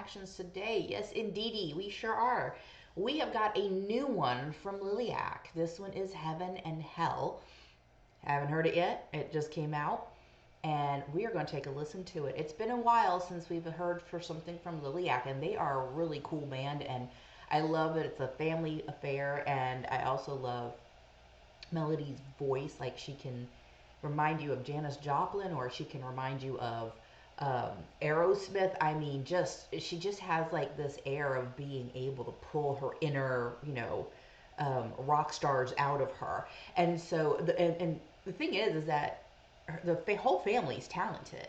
reactions today. Yes, indeedy, we sure are. We have got a new one from Liliac. This one is Heaven and Hell. Haven't heard it yet. It just came out. And we are going to take a listen to it. It's been a while since we've heard for something from Liliac, and they are a really cool band. And I love that it's a family affair, and I also love Melody's voice. Like, she can remind you of Janis Joplin, or she can remind you of Aerosmith. I mean, she just has like this air of being able to pull her inner, rock stars out of her. And so, and the thing is that the whole family is talented.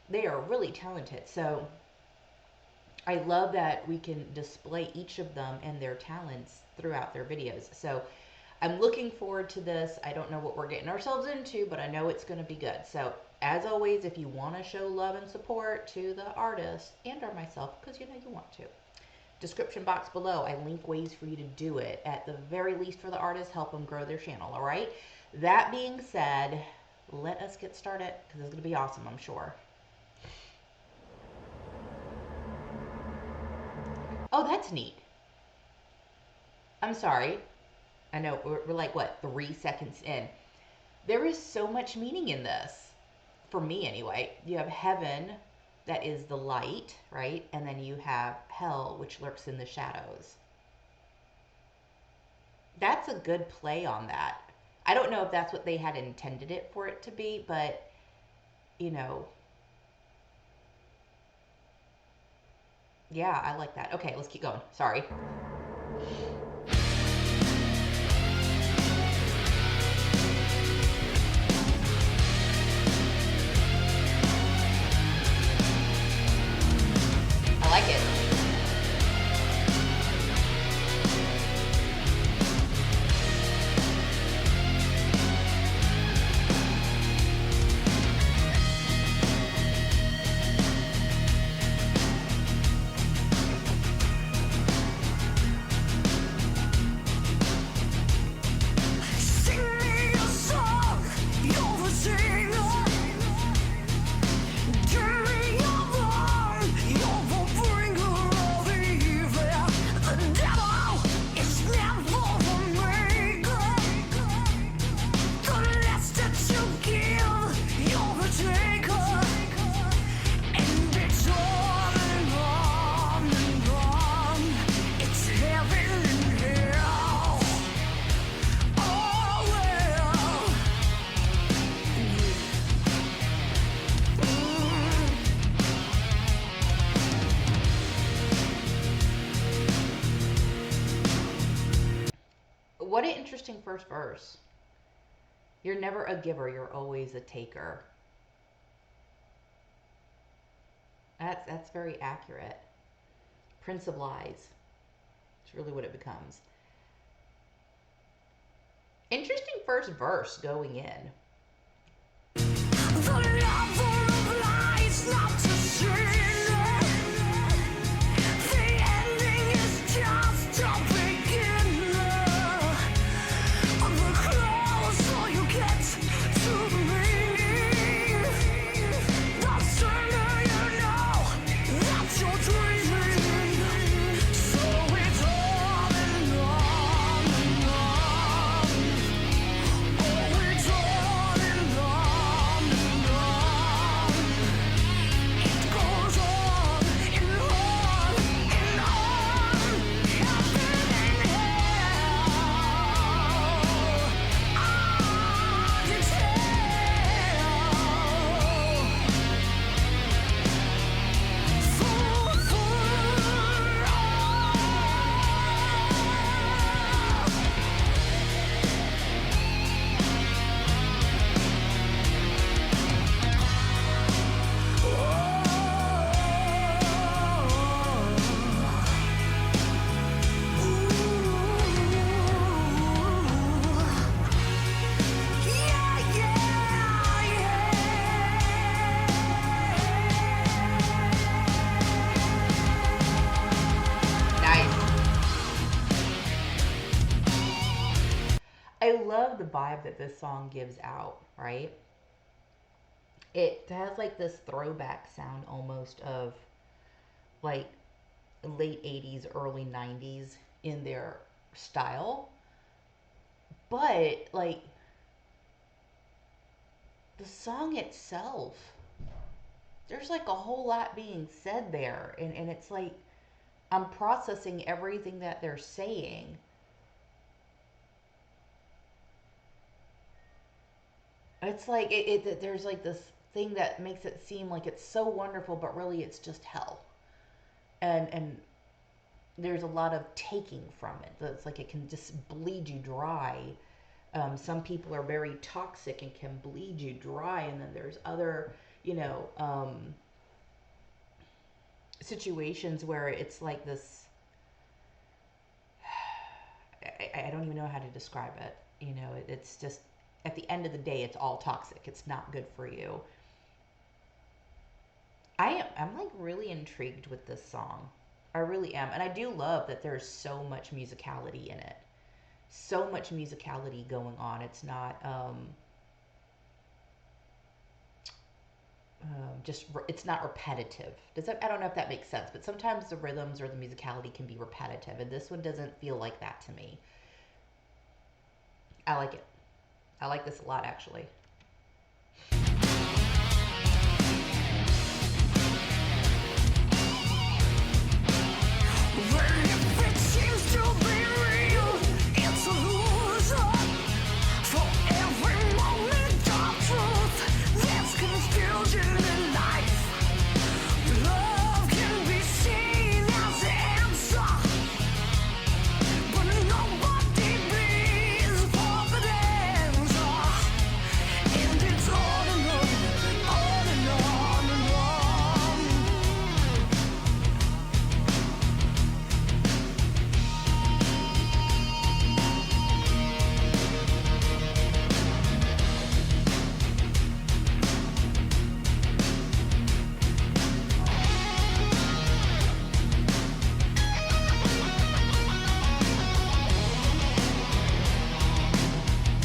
They are really talented. So I love that we can display each of them and their talents throughout their videos. So I'm looking forward to this. I don't know what we're getting ourselves into, but I know it's going to be good. So as always, if you want to show love and support to the artist and or myself, because you want to, description box below, I link ways for you to do it. At the very least for the artist, help them grow their channel, all right? That being said, let us get started, because it's going to be awesome, I'm sure. Oh, that's neat. I'm sorry. I know, we're like, what, 3 seconds in. There is so much meaning in this. For me, anyway. You have heaven, that is the light, right? And then you have hell, which lurks in the shadows. That's a good play on that. I don't know if that's what they had intended it for it to be, but, yeah, I like that. Okay, let's keep going. Sorry. I like it. What an interesting first verse. You're never a giver, you're always a taker. That's very accurate. Prince of Lies. It's really what it becomes. Interesting first verse going in. The lover of lies not to see. I love the vibe that this song gives out, right? It has like this throwback sound almost of like late 80s, early 90s in their style. But like the song itself, there's like a whole lot being said there. And it's like I'm processing everything that they're saying. It's like there's like this thing that makes it seem like it's so wonderful, but really it's just hell. And there's a lot of taking from it. It's like it can just bleed you dry. Some people are very toxic and can bleed you dry, and then there's other, you know, situations where it's like this. I don't even know how to describe it. You know, it's just at the end of the day, it's all toxic. It's not good for you. I'm like really intrigued with this song. I really am, and I do love that there's so much musicality in it. So much musicality going on. It's not just it's not repetitive. Does that? I don't know if that makes sense, but sometimes the rhythms or the musicality can be repetitive, and this one doesn't feel like that to me. I like it. I like this a lot, actually.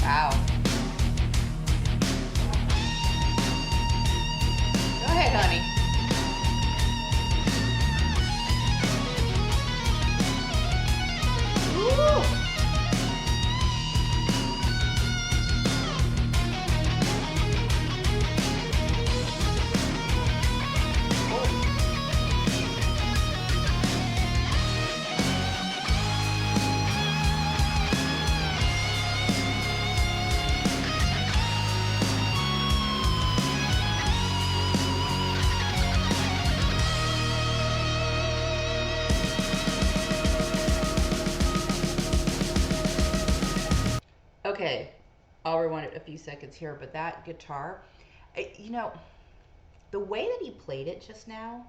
Wow. Go ahead, honey. Woo! Okay, I'll rewind it a few seconds here, but that guitar, you know, the way that he played it just now,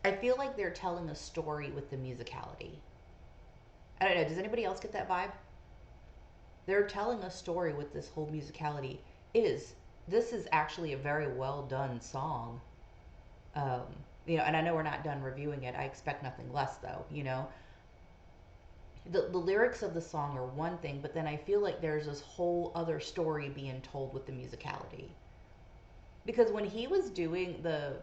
I feel like they're telling a story with the musicality. I don't know, does anybody else get that vibe? They're telling a story with this whole musicality. This is actually a very well done song. Um, you know, and I know we're not done reviewing it. I expect nothing less, though, you know. The lyrics of the song are one thing, but then I feel like there's this whole other story being told with the musicality. Because when he was doing the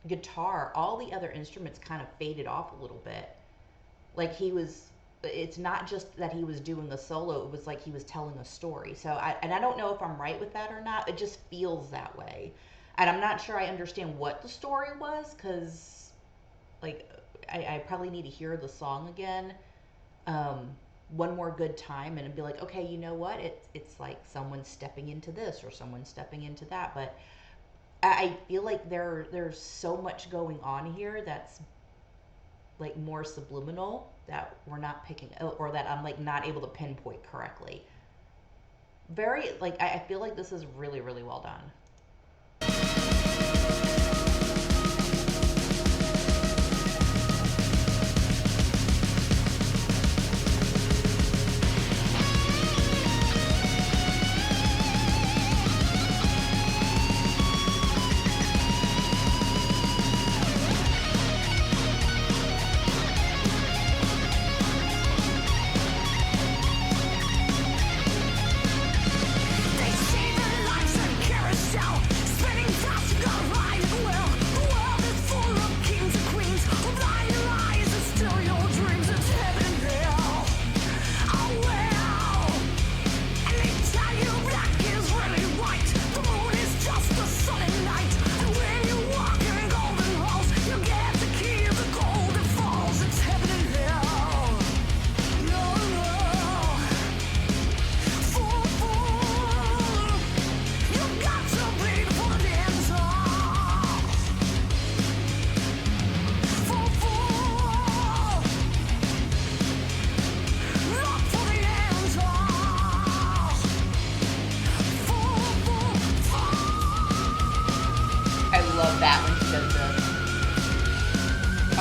guitar, all the other instruments kind of faded off a little bit. Like he was it's not just that he was doing a solo, it was like he was telling a story. So I don't know if I'm right with that or not. It just feels that way. And I'm not sure I understand what the story was cuz like I probably need to hear the song again. Um one more good time and be like, okay, you know what? It's like someone stepping into this or someone stepping into that, but I feel like there's so much going on here that's like more subliminal that we're not picking or that I'm like not able to pinpoint correctly. Very like I feel like this is really really well done. They see the lights and carousel, spinning fast, go right.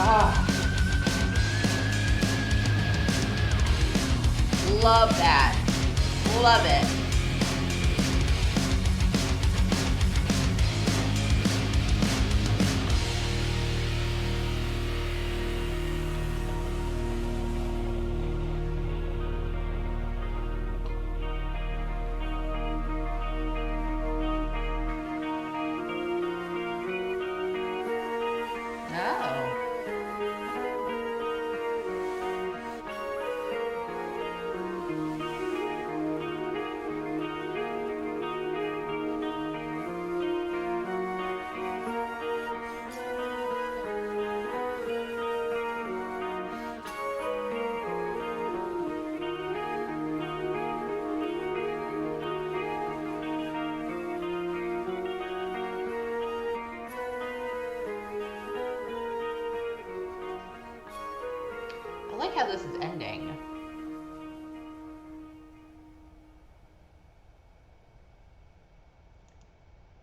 Ah, love that. Love it. Oh. I like how this is ending.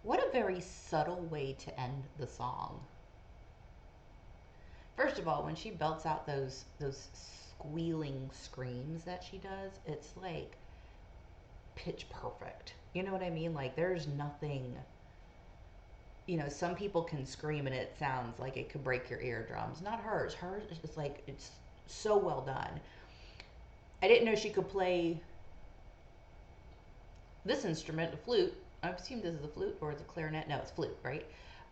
What a very subtle way to end the song. First of all, when she belts out those squealing screams that she does, it's like pitch perfect. You know what I mean? Like there's nothing, some people can scream and it sounds like it could break your eardrums. Not hers. Hers is just like it's so well done. I didn't know she could play this instrument, the flute. I assume this is a flute or is it clarinet? No, it's flute, right?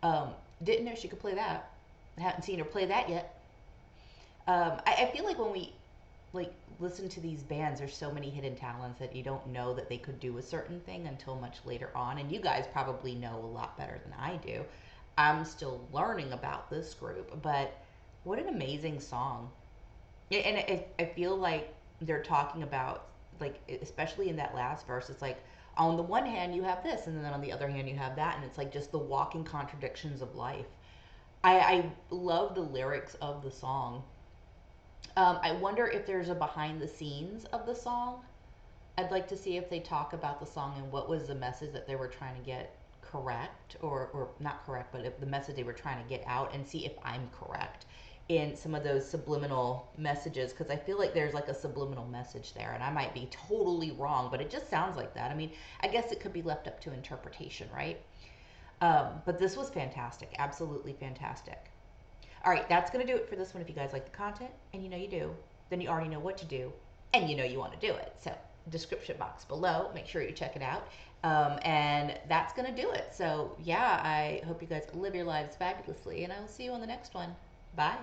Um, didn't know she could play that. I haven't seen her play that yet. I feel like when we like listen to these bands, there's so many hidden talents that you don't know that they could do a certain thing until much later on. And you guys probably know a lot better than I do. I'm still learning about this group, but what an amazing song. And I feel like they're talking about, like, especially in that last verse, it's like, on the one hand, you have this, and then on the other hand, you have that. And it's like just the walking contradictions of life. I love the lyrics of the song. I wonder if there's a behind the scenes of the song. I'd like to see if they talk about the song and what was the message that they were trying to get correct, or not correct, but if the message they were trying to get out, and see if I'm correct in some of those subliminal messages, because I feel like there's like a subliminal message there, and I might be totally wrong, but it just sounds like that. I mean, I guess it could be left up to interpretation, right? But this was fantastic, absolutely fantastic. All right, that's going to do it for this one. If you guys like the content, and you know you do, then you already know what to do, and you know you want to do it. So, description box below, make sure you check it out. And that's going to do it. So, yeah, I hope you guys live your lives fabulously, and I will see you on the next one. Bye.